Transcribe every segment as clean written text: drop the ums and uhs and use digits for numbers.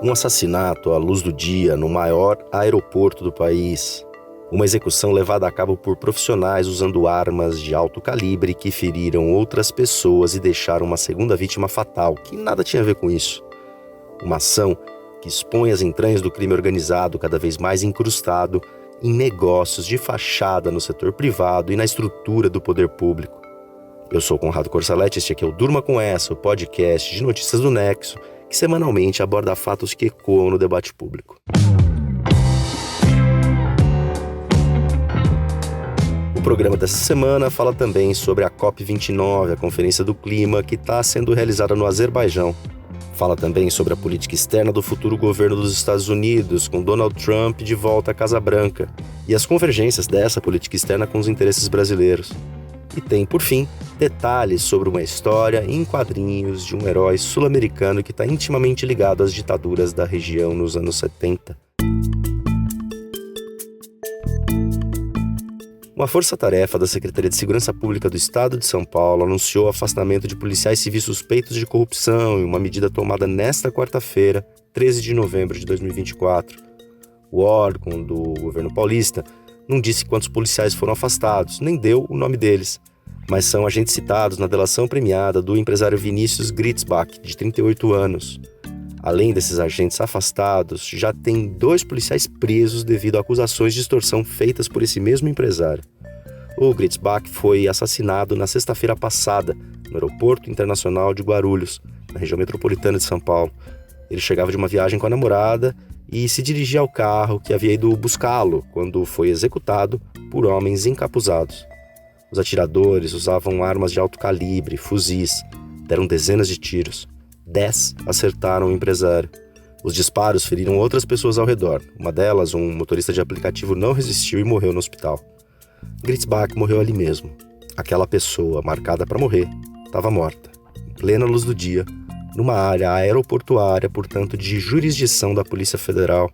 Um assassinato à luz do dia no maior aeroporto do país. Uma execução levada a cabo por profissionais usando armas de alto calibre que feriram outras pessoas e deixaram uma segunda vítima fatal, que nada tinha a ver com isso. Uma ação que expõe as entranhas do crime organizado cada vez mais incrustado em negócios de fachada no setor privado e na estrutura do poder público. Eu sou Conrado Corsaletti, este aqui é o Durma Com Essa, o podcast de notícias do Nexo, que semanalmente aborda fatos que ecoam no debate público. O programa dessa semana fala também sobre a COP29, a Conferência do Clima, que está sendo realizada no Azerbaijão. Fala também sobre a política externa do futuro governo dos Estados Unidos, com Donald Trump de volta à Casa Branca, e as convergências dessa política externa com os interesses brasileiros. E tem, por fim, detalhes sobre uma história em quadrinhos de um herói sul-americano que está intimamente ligado às ditaduras da região nos anos 70. Uma força-tarefa da Secretaria de Segurança Pública do Estado de São Paulo anunciou o afastamento de policiais civis suspeitos de corrupção em uma medida tomada nesta quarta-feira, 13 de novembro de 2024. O órgão do governo paulista não disse quantos policiais foram afastados, nem deu o nome deles, mas são agentes citados na delação premiada do empresário Vinícius Gritzbach, de 38 anos. Além desses agentes afastados, já tem 2 policiais presos devido a acusações de extorsão feitas por esse mesmo empresário. O Gritzbach foi assassinado na sexta-feira passada, no Aeroporto Internacional de Guarulhos, na região metropolitana de São Paulo. Ele chegava de uma viagem com a namorada e se dirigia ao carro que havia ido buscá-lo quando foi executado por homens encapuzados. Os atiradores usavam armas de alto calibre, fuzis, deram dezenas de tiros. 10 acertaram o empresário. Os disparos feriram outras pessoas ao redor. Uma delas, um motorista de aplicativo, não resistiu e morreu no hospital. Gritzbach morreu ali mesmo. Aquela pessoa marcada para morrer estava morta, em plena luz do dia, numa área aeroportuária, portanto, de jurisdição da Polícia Federal.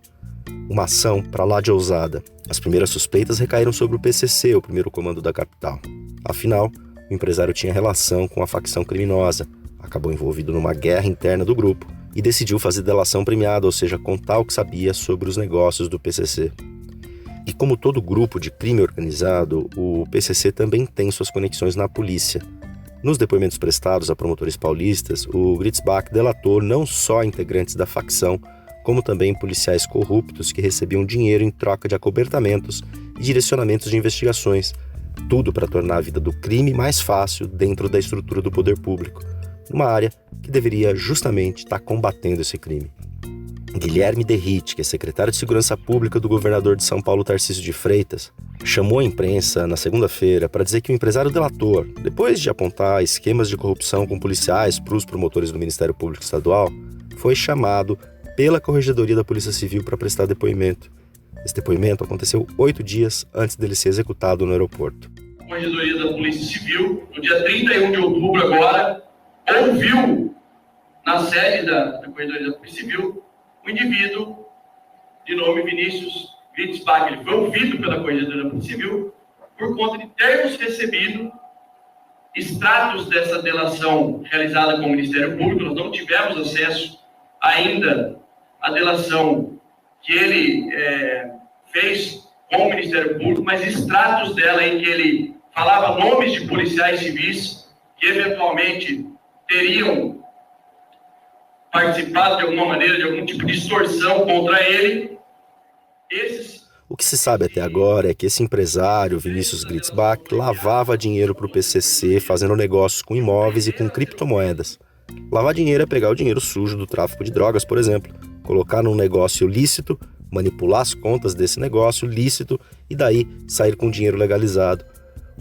Uma ação para lá de ousada. As primeiras suspeitas recaíram sobre o PCC, o primeiro comando da capital. Afinal, o empresário tinha relação com a facção criminosa, acabou envolvido numa guerra interna do grupo e decidiu fazer delação premiada, ou seja, contar o que sabia sobre os negócios do PCC. E como todo grupo de crime organizado, o PCC também tem suas conexões na polícia. Nos depoimentos prestados a promotores paulistas, o Gritzbach delatou não só integrantes da facção, como também policiais corruptos que recebiam dinheiro em troca de acobertamentos e direcionamentos de investigações, tudo para tornar a vida do crime mais fácil dentro da estrutura do poder público, numa área que deveria justamente estar combatendo esse crime. Guilherme Derrite, que é secretário de Segurança Pública do governador de São Paulo, Tarcísio de Freitas, chamou a imprensa na segunda-feira para dizer que o empresário delator, depois de apontar esquemas de corrupção com policiais para os promotores do Ministério Público Estadual, foi chamado pela Corregedoria da Polícia Civil para prestar depoimento. Esse depoimento aconteceu 8 dias antes dele ser executado no aeroporto. A Corregedoria da Polícia Civil, no dia 31 de outubro agora, ouviu na sede da Corregedoria da Polícia Civil um indivíduo de nome Vinícius Gritzbach. Ele foi ouvido pela Corregedoria da Polícia Civil por conta de termos recebido extratos dessa delação realizada com o Ministério Público. Nós não tivemos acesso ainda à delação que ele fez com o Ministério Público, mas extratos dela em que ele falava nomes de policiais civis que eventualmente teriam participado de alguma maneira de algum tipo de extorsão contra ele. O que se sabe até agora é que esse empresário, Vinícius Gritzbach, lavava dinheiro para o PCC fazendo negócios com imóveis e com criptomoedas. Lavar dinheiro é pegar o dinheiro sujo do tráfico de drogas, por exemplo, colocar num negócio lícito, manipular as contas desse negócio lícito e daí sair com dinheiro legalizado.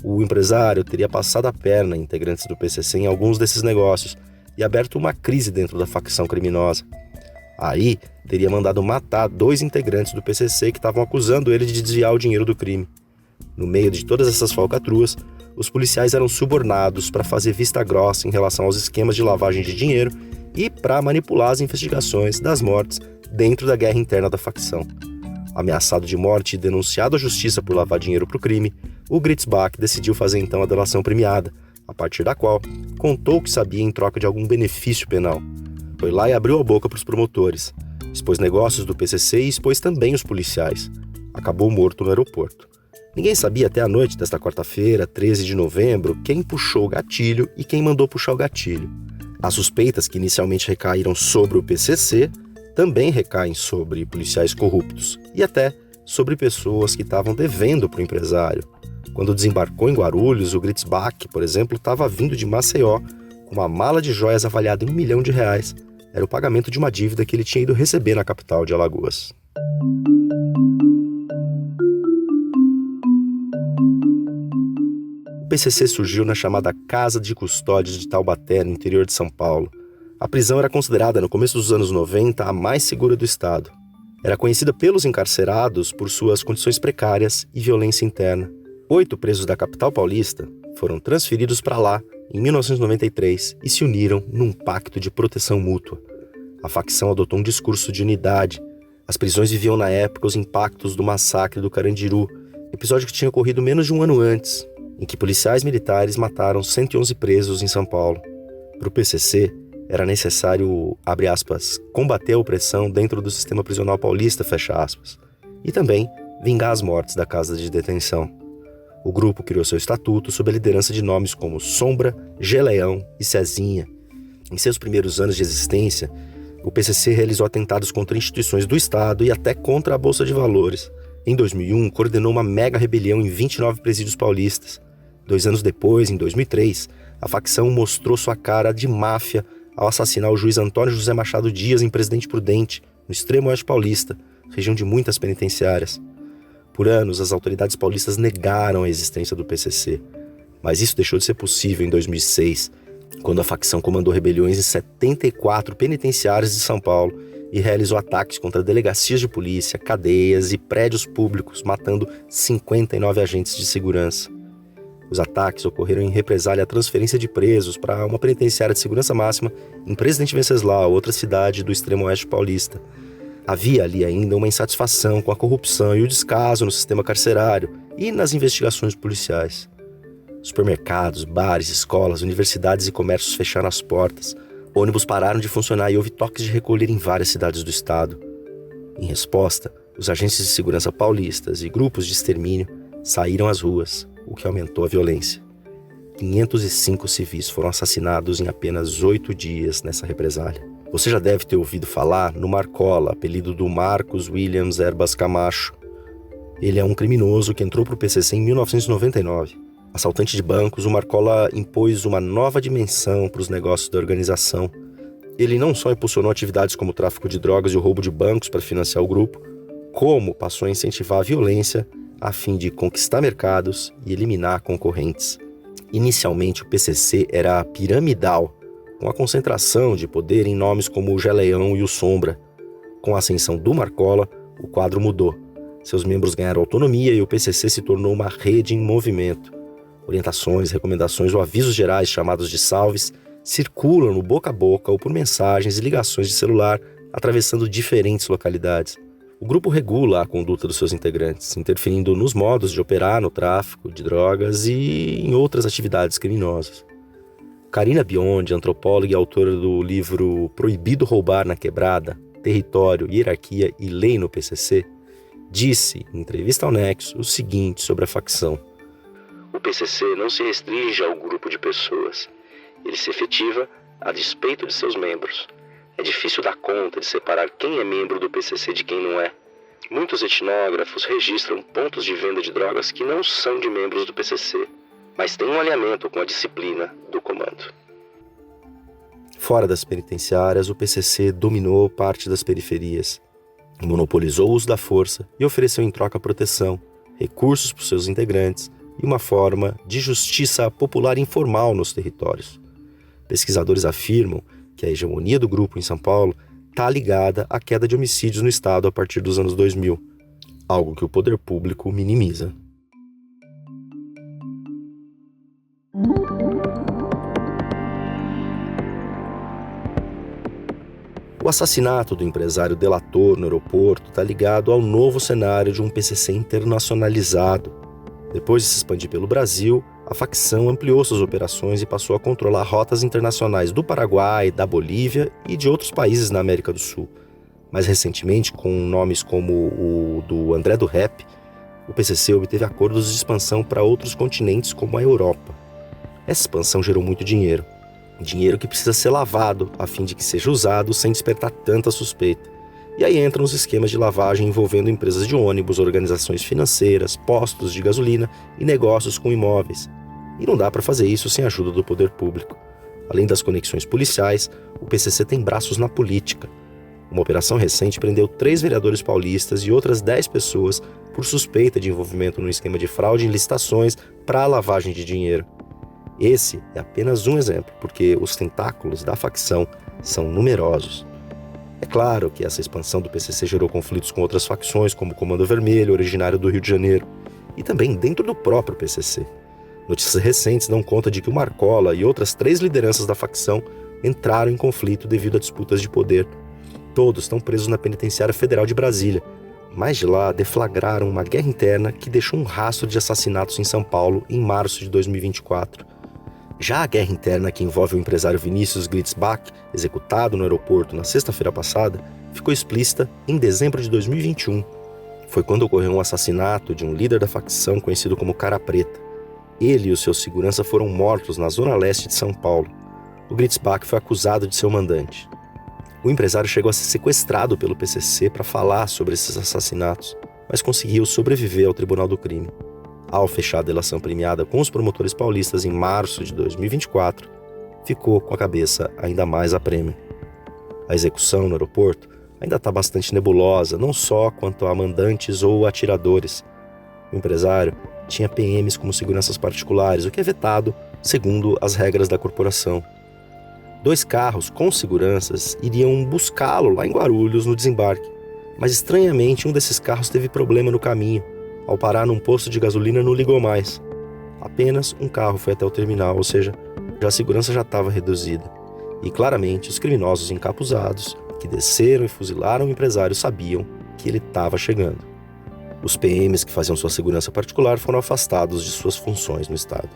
O empresário teria passado a perna em integrantes do PCC em alguns desses negócios e aberto uma crise dentro da facção criminosa. Aí, teria mandado matar 2 integrantes do PCC que estavam acusando ele de desviar o dinheiro do crime. No meio de todas essas falcatruas, os policiais eram subornados para fazer vista grossa em relação aos esquemas de lavagem de dinheiro e para manipular as investigações das mortes dentro da guerra interna da facção. Ameaçado de morte e denunciado à justiça por lavar dinheiro para o crime, o Gritzbach decidiu fazer então a delação premiada, a partir da qual contou o que sabia em troca de algum benefício penal. Foi lá e abriu a boca para os promotores. Expôs negócios do PCC e expôs também os policiais. Acabou morto no aeroporto. Ninguém sabia até a noite desta quarta-feira, 13 de novembro, quem puxou o gatilho e quem mandou puxar o gatilho. As suspeitas que inicialmente recaíram sobre o PCC também recaem sobre policiais corruptos e até sobre pessoas que estavam devendo para o empresário. Quando desembarcou em Guarulhos, o Gritzbach, por exemplo, estava vindo de Maceió com uma mala de joias avaliada em R$1 milhão. Era o pagamento de uma dívida que ele tinha ido receber na capital de Alagoas. O PCC surgiu na chamada Casa de Custódias de Taubaté, no interior de São Paulo. A prisão era considerada, no começo dos anos 90, a mais segura do estado. Era conhecida pelos encarcerados por suas condições precárias e violência interna. 8 presos da capital paulista foram transferidos para lá em 1993 e se uniram num pacto de proteção mútua. A facção adotou um discurso de unidade. As prisões viviam na época os impactos do massacre do Carandiru, episódio que tinha ocorrido menos de um ano antes, em que policiais militares mataram 111 presos em São Paulo. Para o PCC, era necessário, abre aspas, combater a opressão dentro do sistema prisional paulista, fecha aspas, e também vingar as mortes da casa de detenção. O grupo criou seu estatuto sob a liderança de nomes como Sombra, Geleão e Cezinha. Em seus primeiros anos de existência, o PCC realizou atentados contra instituições do Estado e até contra a Bolsa de Valores. Em 2001, coordenou uma mega rebelião em 29 presídios paulistas. 2 anos depois, em 2003, a facção mostrou sua cara de máfia ao assassinar o juiz Antônio José Machado Dias em Presidente Prudente, no extremo oeste paulista, região de muitas penitenciárias. Por anos, as autoridades paulistas negaram a existência do PCC, mas isso deixou de ser possível em 2006, quando a facção comandou rebeliões em 74 penitenciárias de São Paulo e realizou ataques contra delegacias de polícia, cadeias e prédios públicos, matando 59 agentes de segurança. Os ataques ocorreram em represália à transferência de presos para uma penitenciária de segurança máxima em Presidente Venceslau, outra cidade do extremo oeste paulista. Havia ali ainda uma insatisfação com a corrupção e o descaso no sistema carcerário e nas investigações policiais. Supermercados, bares, escolas, universidades e comércios fecharam as portas. Ônibus pararam de funcionar e houve toques de recolher em várias cidades do estado. Em resposta, os agentes de segurança paulistas e grupos de extermínio saíram às ruas, o que aumentou a violência. 505 civis foram assassinados em apenas 8 dias nessa represália. Você já deve ter ouvido falar no Marcola, apelido do Marcos Williams Erbas Camacho. Ele é um criminoso que entrou para o PCC em 1999. Assaltante de bancos, o Marcola impôs uma nova dimensão para os negócios da organização. Ele não só impulsionou atividades como o tráfico de drogas e o roubo de bancos para financiar o grupo, como passou a incentivar a violência a fim de conquistar mercados e eliminar concorrentes. Inicialmente, o PCC era piramidal, com a concentração de poder em nomes como o Geleão e o Sombra. Com a ascensão do Marcola, o quadro mudou. Seus membros ganharam autonomia e o PCC se tornou uma rede em movimento. Orientações, recomendações ou avisos gerais chamados de salves circulam no boca a boca ou por mensagens e ligações de celular atravessando diferentes localidades. O grupo regula a conduta dos seus integrantes, interferindo nos modos de operar no tráfico de drogas e em outras atividades criminosas. Karina Biondi, antropóloga e autora do livro Proibido Roubar na Quebrada, Território, Hierarquia e Lei no PCC, disse, em entrevista ao Nexo, o seguinte sobre a facção. O PCC não se restringe ao grupo de pessoas. Ele se efetiva a despeito de seus membros. É difícil dar conta de separar quem é membro do PCC de quem não é. Muitos etnógrafos registram pontos de venda de drogas que não são de membros do PCC, mas têm um alinhamento com a disciplina do comando. Fora das penitenciárias, o PCC dominou parte das periferias, monopolizou o uso da força e ofereceu em troca proteção, recursos para os seus integrantes e uma forma de justiça popular informal nos territórios. Pesquisadores afirmam que a hegemonia do grupo em São Paulo está ligada à queda de homicídios no estado a partir dos anos 2000, algo que o poder público minimiza. O assassinato do empresário delator no aeroporto está ligado ao novo cenário de um PCC internacionalizado. Depois de se expandir pelo Brasil, a facção ampliou suas operações e passou a controlar rotas internacionais do Paraguai, da Bolívia e de outros países na América do Sul. Mais recentemente, com nomes como o do André do Rep, o PCC obteve acordos de expansão para outros continentes como a Europa. Essa expansão gerou muito dinheiro. Dinheiro que precisa ser lavado a fim de que seja usado sem despertar tanta suspeita. E aí entram os esquemas de lavagem envolvendo empresas de ônibus, organizações financeiras, postos de gasolina e negócios com imóveis. E não dá para fazer isso sem a ajuda do poder público. Além das conexões policiais, o PCC tem braços na política. Uma operação recente prendeu 3 vereadores paulistas e outras 10 pessoas por suspeita de envolvimento no esquema de fraude em licitações para a lavagem de dinheiro. Esse é apenas um exemplo, porque os tentáculos da facção são numerosos. É claro que essa expansão do PCC gerou conflitos com outras facções, como o Comando Vermelho, originário do Rio de Janeiro, e também dentro do próprio PCC. Notícias recentes dão conta de que o Marcola e outras 3 lideranças da facção entraram em conflito devido a disputas de poder. Todos estão presos na Penitenciária Federal de Brasília, mas de lá deflagraram uma guerra interna que deixou um rastro de assassinatos em São Paulo em março de 2024. Já a guerra interna que envolve o empresário Vinícius Glitzbach, executado no aeroporto na sexta-feira passada, ficou explícita em dezembro de 2021. Foi quando ocorreu um assassinato de um líder da facção conhecido como Cara Preta. Ele e o seu segurança foram mortos na zona leste de São Paulo. O Glitzbach foi acusado de ser o mandante. O empresário chegou a ser sequestrado pelo PCC para falar sobre esses assassinatos, mas conseguiu sobreviver ao Tribunal do Crime. Ao fechar a delação premiada com os promotores paulistas em março de 2024, ficou com a cabeça ainda mais a prêmio. A execução no aeroporto ainda está bastante nebulosa, não só quanto a mandantes ou atiradores. O empresário tinha PMs como seguranças particulares, o que é vetado segundo as regras da corporação. 2 carros com seguranças iriam buscá-lo lá em Guarulhos no desembarque, mas estranhamente um desses carros teve problema no caminho. Ao parar num posto de gasolina não ligou mais. Apenas um carro foi até o terminal, ou seja, a segurança já estava reduzida. E claramente os criminosos encapuzados que desceram e fuzilaram o empresário sabiam que ele estava chegando. Os PMs que faziam sua segurança particular foram afastados de suas funções no estado.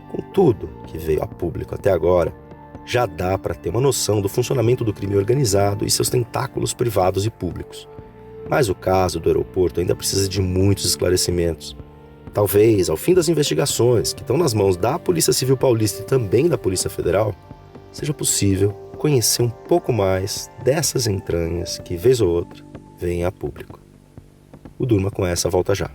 Com tudo que veio a público até agora, já dá para ter uma noção do funcionamento do crime organizado e seus tentáculos privados e públicos. Mas o caso do aeroporto ainda precisa de muitos esclarecimentos. Talvez, ao fim das investigações, que estão nas mãos da Polícia Civil Paulista e também da Polícia Federal, seja possível conhecer um pouco mais dessas entranhas que, vez ou outra, vêm a público. O Durma com essa volta já.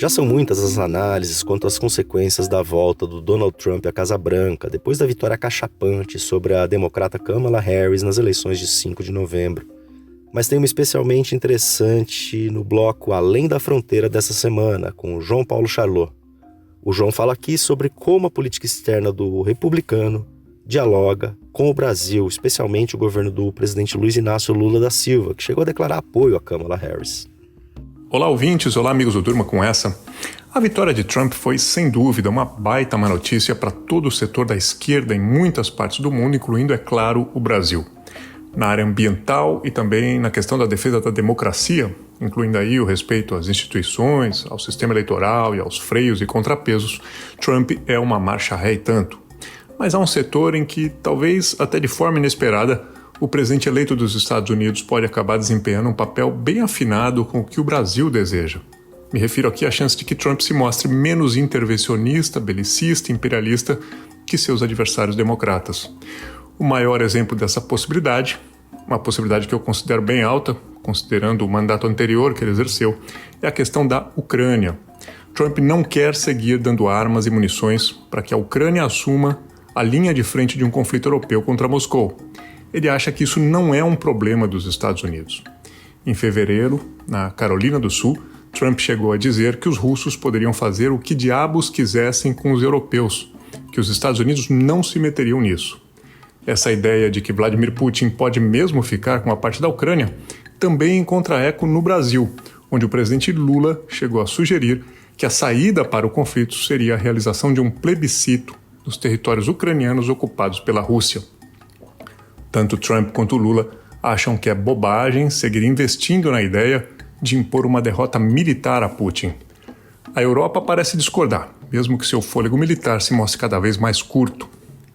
Já são muitas as análises quanto às consequências da volta do Donald Trump à Casa Branca depois da vitória cachapante sobre a democrata Kamala Harris nas eleições de 5 de novembro. Mas tem uma especialmente interessante no bloco Além da Fronteira dessa semana, com o João Paulo Charlot. O João fala aqui sobre como a política externa do republicano dialoga com o Brasil, especialmente o governo do presidente Luiz Inácio Lula da Silva, que chegou a declarar apoio a Kamala Harris. Olá ouvintes, olá amigos do Durma com essa. A vitória de Trump foi, sem dúvida, uma baita má notícia para todo o setor da esquerda em muitas partes do mundo, incluindo, é claro, o Brasil. Na área ambiental e também na questão da defesa da democracia, incluindo aí o respeito às instituições, ao sistema eleitoral e aos freios e contrapesos, Trump é uma marcha ré e tanto. Mas há um setor em que, talvez até de forma inesperada, o presidente eleito dos Estados Unidos pode acabar desempenhando um papel bem afinado com o que o Brasil deseja. Me refiro aqui à chance de que Trump se mostre menos intervencionista, belicista, imperialista que seus adversários democratas. O maior exemplo dessa possibilidade, uma possibilidade que eu considero bem alta, considerando o mandato anterior que ele exerceu, é a questão da Ucrânia. Trump não quer seguir dando armas e munições para que a Ucrânia assuma a linha de frente de um conflito europeu contra Moscou. Ele acha que isso não é um problema dos Estados Unidos. Em fevereiro, na Carolina do Sul, Trump chegou a dizer que os russos poderiam fazer o que diabos quisessem com os europeus, que os Estados Unidos não se meteriam nisso. Essa ideia de que Vladimir Putin pode mesmo ficar com a parte da Ucrânia também encontra eco no Brasil, onde o presidente Lula chegou a sugerir que a saída para o conflito seria a realização de um plebiscito nos territórios ucranianos ocupados pela Rússia. Tanto Trump quanto Lula acham que é bobagem seguir investindo na ideia de impor uma derrota militar a Putin. A Europa parece discordar, mesmo que seu fôlego militar se mostre cada vez mais curto.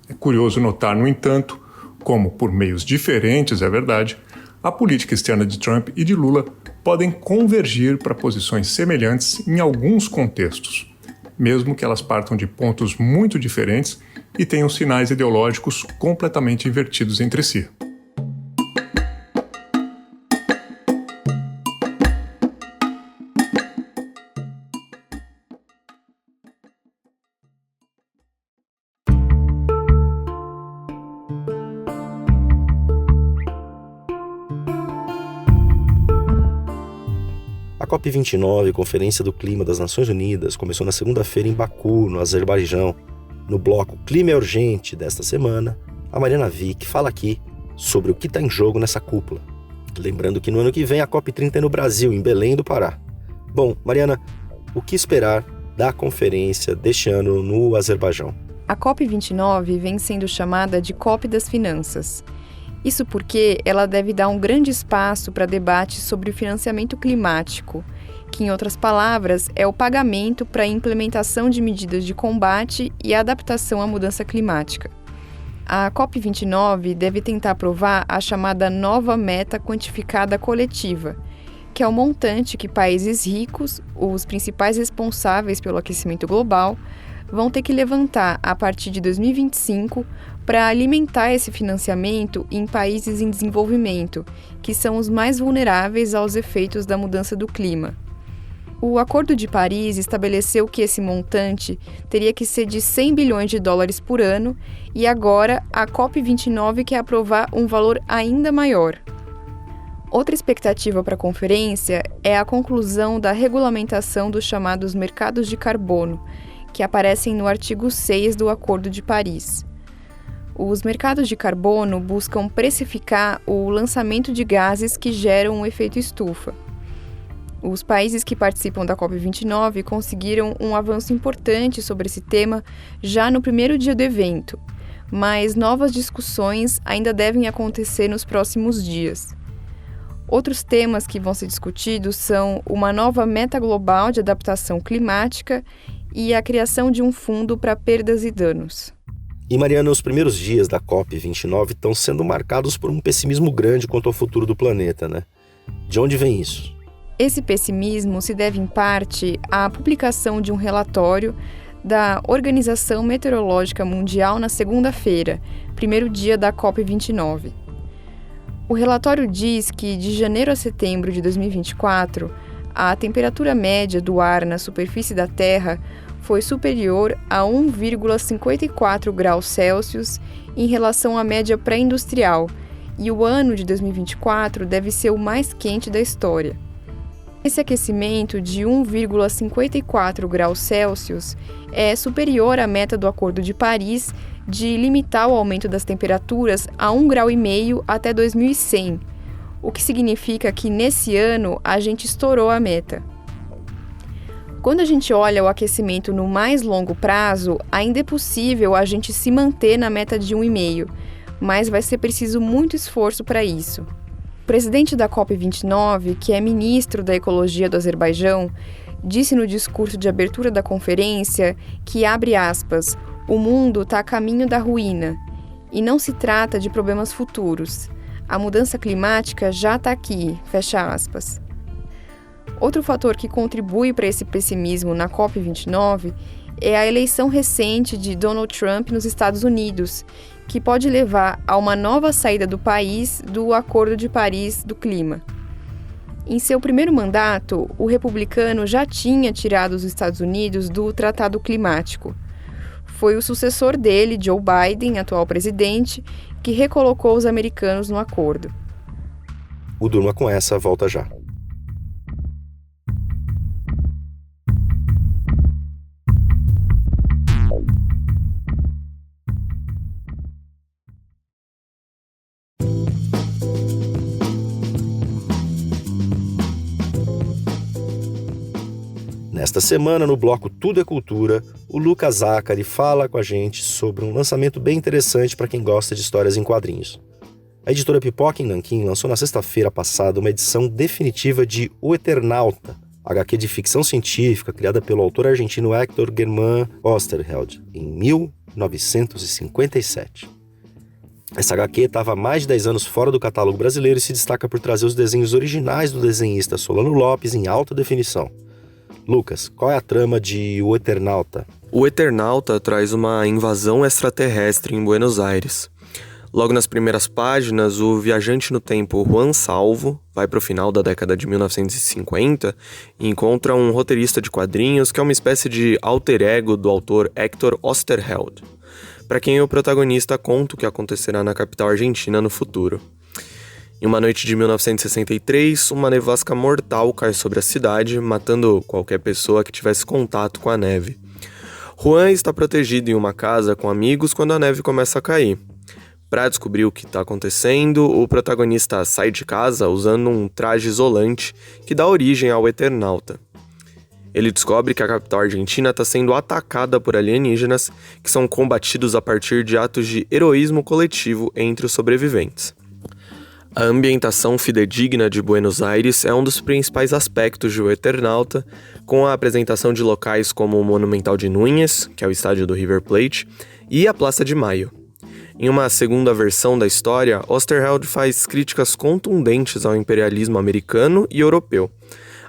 É curioso notar, no entanto, como, por meios diferentes, é verdade, a política externa de Trump e de Lula podem convergir para posições semelhantes em alguns contextos, mesmo que elas partam de pontos muito diferentes e tenham sinais ideológicos completamente invertidos entre si. A COP29, Conferência do Clima das Nações Unidas, começou na segunda-feira em Baku, no Azerbaijão. No bloco Clima é Urgente desta semana, a Mariana Vick fala aqui sobre o que está em jogo nessa cúpula. Lembrando que no ano que vem a COP30 é no Brasil, em Belém do Pará. Bom, Mariana, o que esperar da conferência deste ano no Azerbaijão? A COP29 vem sendo chamada de COP das Finanças. Isso porque ela deve dar um grande espaço para debate sobre o financiamento climático, que, em outras palavras, é o pagamento para a implementação de medidas de combate e adaptação à mudança climática. A COP29 deve tentar aprovar a chamada nova meta quantificada coletiva, que é o montante que países ricos, os principais responsáveis pelo aquecimento global, vão ter que levantar a partir de 2025 para alimentar esse financiamento em países em desenvolvimento, que são os mais vulneráveis aos efeitos da mudança do clima. O Acordo de Paris estabeleceu que esse montante teria que ser de 100 bilhões de dólares por ano e agora a COP29 quer aprovar um valor ainda maior. Outra expectativa para a conferência é a conclusão da regulamentação dos chamados mercados de carbono, que aparecem no artigo 6 do Acordo de Paris. Os mercados de carbono buscam precificar o lançamento de gases que geram um efeito estufa. Os países que participam da COP29 conseguiram um avanço importante sobre esse tema já no primeiro dia do evento, mas novas discussões ainda devem acontecer nos próximos dias. Outros temas que vão ser discutidos são uma nova meta global de adaptação climática e a criação de um fundo para perdas e danos. E, Mariana, os primeiros dias da COP29 estão sendo marcados por um pessimismo grande quanto ao futuro do planeta, né? De onde vem isso? Esse pessimismo se deve, em parte, à publicação de um relatório da Organização Meteorológica Mundial na segunda-feira, primeiro dia da COP29. O relatório diz que, de janeiro a setembro de 2024, a temperatura média do ar na superfície da Terra foi superior a 1,54 graus Celsius em relação à média pré-industrial, e o ano de 2024 deve ser o mais quente da história. Esse aquecimento de 1,54 graus Celsius é superior à meta do Acordo de Paris de limitar o aumento das temperaturas a 1,5 graus até 2100, o que significa que nesse ano a gente estourou a meta. Quando a gente olha o aquecimento no mais longo prazo, ainda é possível a gente se manter na meta de 1,5, mas vai ser preciso muito esforço para isso. O presidente da COP29, que é ministro da Ecologia do Azerbaijão, disse no discurso de abertura da conferência que, abre aspas, o mundo está a caminho da ruína, e não se trata de problemas futuros. A mudança climática já está aqui, fecha aspas. Outro fator que contribui para esse pessimismo na COP29 é a eleição recente de Donald Trump nos Estados Unidos, que pode levar a uma nova saída do país do Acordo de Paris do Clima. Em seu primeiro mandato, o republicano já tinha tirado os Estados Unidos do Tratado Climático. Foi o sucessor dele, Joe Biden, atual presidente, que recolocou os americanos no acordo. O Durma com essa volta já. Nesta semana, no bloco Tudo é Cultura, o Lucas Zacari fala com a gente sobre um lançamento bem interessante para quem gosta de histórias em quadrinhos. A editora Pipoca em Nanquim lançou na sexta-feira passada uma edição definitiva de O Eternauta, HQ de ficção científica criada pelo autor argentino Héctor Germán Oesterheld em 1957. Essa HQ estava há mais de 10 anos fora do catálogo brasileiro e se destaca por trazer os desenhos originais do desenhista Solano Lopes em alta definição. Lucas, qual é a trama de O Eternauta? O Eternauta traz uma invasão extraterrestre em Buenos Aires. Logo nas primeiras páginas, o viajante no tempo Juan Salvo vai para o final da década de 1950 e encontra um roteirista de quadrinhos que é uma espécie de alter ego do autor Héctor Oesterheld, para quem o protagonista conta o que acontecerá na capital argentina no futuro. Em uma noite de 1963, uma nevasca mortal cai sobre a cidade, matando qualquer pessoa que tivesse contato com a neve. Juan está protegido em uma casa com amigos quando a neve começa a cair. Para descobrir o que está acontecendo, o protagonista sai de casa usando um traje isolante que dá origem ao Eternauta. Ele descobre que a capital argentina está sendo atacada por alienígenas que são combatidos a partir de atos de heroísmo coletivo entre os sobreviventes. A ambientação fidedigna de Buenos Aires é um dos principais aspectos do Eternauta, com a apresentação de locais como o Monumental de Núñez, que é o estádio do River Plate, e a Praça de Maio. Em uma segunda versão da história, Oesterheld faz críticas contundentes ao imperialismo americano e europeu,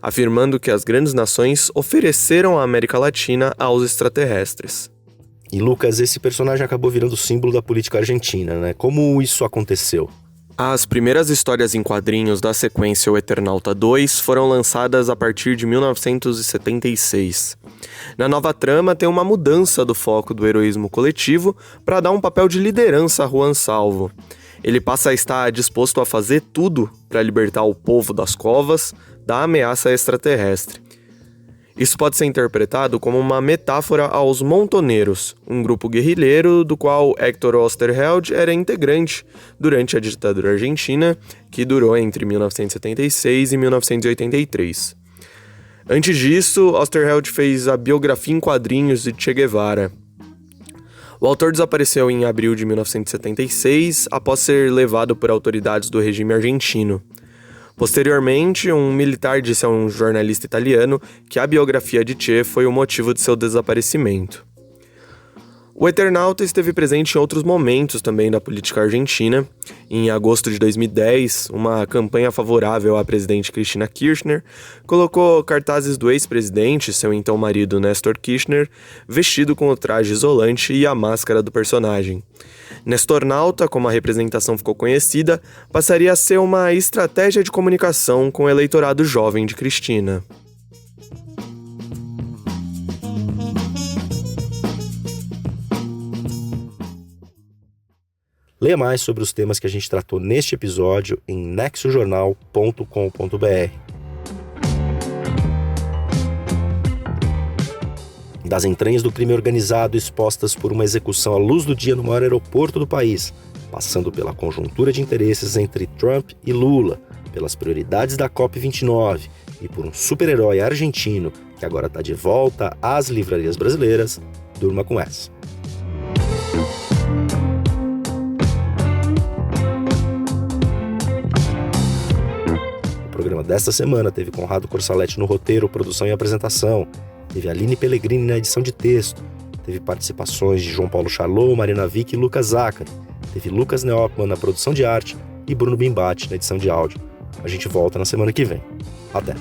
afirmando que as grandes nações ofereceram a América Latina aos extraterrestres. E Lucas, esse personagem acabou virando símbolo da política argentina, né? Como isso aconteceu? As primeiras histórias em quadrinhos da sequência O Eternauta 2 foram lançadas a partir de 1976. Na nova trama tem uma mudança do foco do heroísmo coletivo para dar um papel de liderança a Juan Salvo. Ele passa a estar disposto a fazer tudo para libertar o povo das covas da ameaça extraterrestre. Isso pode ser interpretado como uma metáfora aos Montoneiros, um grupo guerrilheiro do qual Héctor Oesterheld era integrante durante a ditadura argentina, que durou entre 1976 e 1983. Antes disso, Oesterheld fez a biografia em quadrinhos de Che Guevara. O autor desapareceu em abril de 1976 após ser levado por autoridades do regime argentino. Posteriormente, um militar disse a um jornalista italiano que a biografia de Che foi o motivo de seu desaparecimento. O Eternauta esteve presente em outros momentos também da política argentina. Em agosto de 2010, uma campanha favorável à presidente Cristina Kirchner colocou cartazes do ex-presidente, seu então marido Néstor Kirchner, vestido com o traje isolante e a máscara do personagem. Nestornauta, como a representação ficou conhecida, passaria a ser uma estratégia de comunicação com o eleitorado jovem de Cristina. Leia mais sobre os temas que a gente tratou neste episódio em nexojornal.com.br. Das entranhas do crime organizado expostas por uma execução à luz do dia no maior aeroporto do país, passando pela conjuntura de interesses entre Trump e Lula, pelas prioridades da COP29 e por um super-herói argentino que agora está de volta às livrarias brasileiras, durma com essa. O programa desta semana teve Conrado Corsaletti no roteiro, produção e apresentação. Teve Aline Pellegrini na edição de texto. Teve participações de João Paulo Charlot, Marina Vick e Lucas Zacari. Teve Lucas Neopman na produção de arte e Bruno Bimbati na edição de áudio. A gente volta na semana que vem. Até!